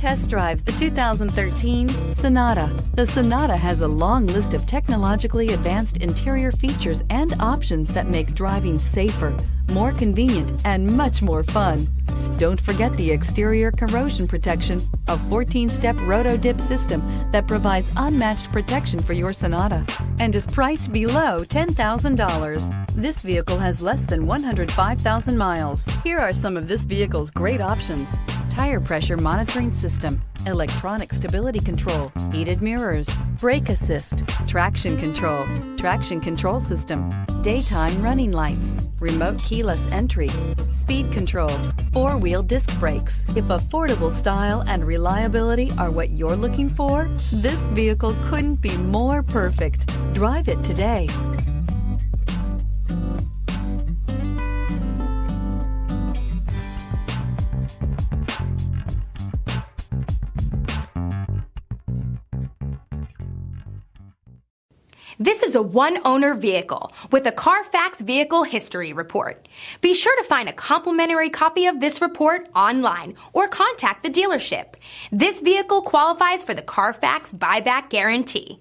Test drive the 2013 Sonata. The Sonata has a long list of technologically advanced interior features and options that make driving safer, more convenient, and much more fun. Don't forget the exterior corrosion protection, a 14-step roto-dip system that provides unmatched protection for your Sonata and is priced below $10,000. This vehicle has less than 105,000 miles. Here are some of this vehicle's great options: tire pressure monitoring system, electronic stability control, heated mirrors, brake assist, traction control system, daytime running lights, remote keyless entry, speed control, four-wheel disc brakes. If affordable style and reliability are what you're looking for, this vehicle couldn't be more perfect. Drive it today. This is a one-owner vehicle with a Carfax Vehicle History Report. Be sure to find a complimentary copy of this report online or contact the dealership. This vehicle qualifies for the Carfax Buyback Guarantee.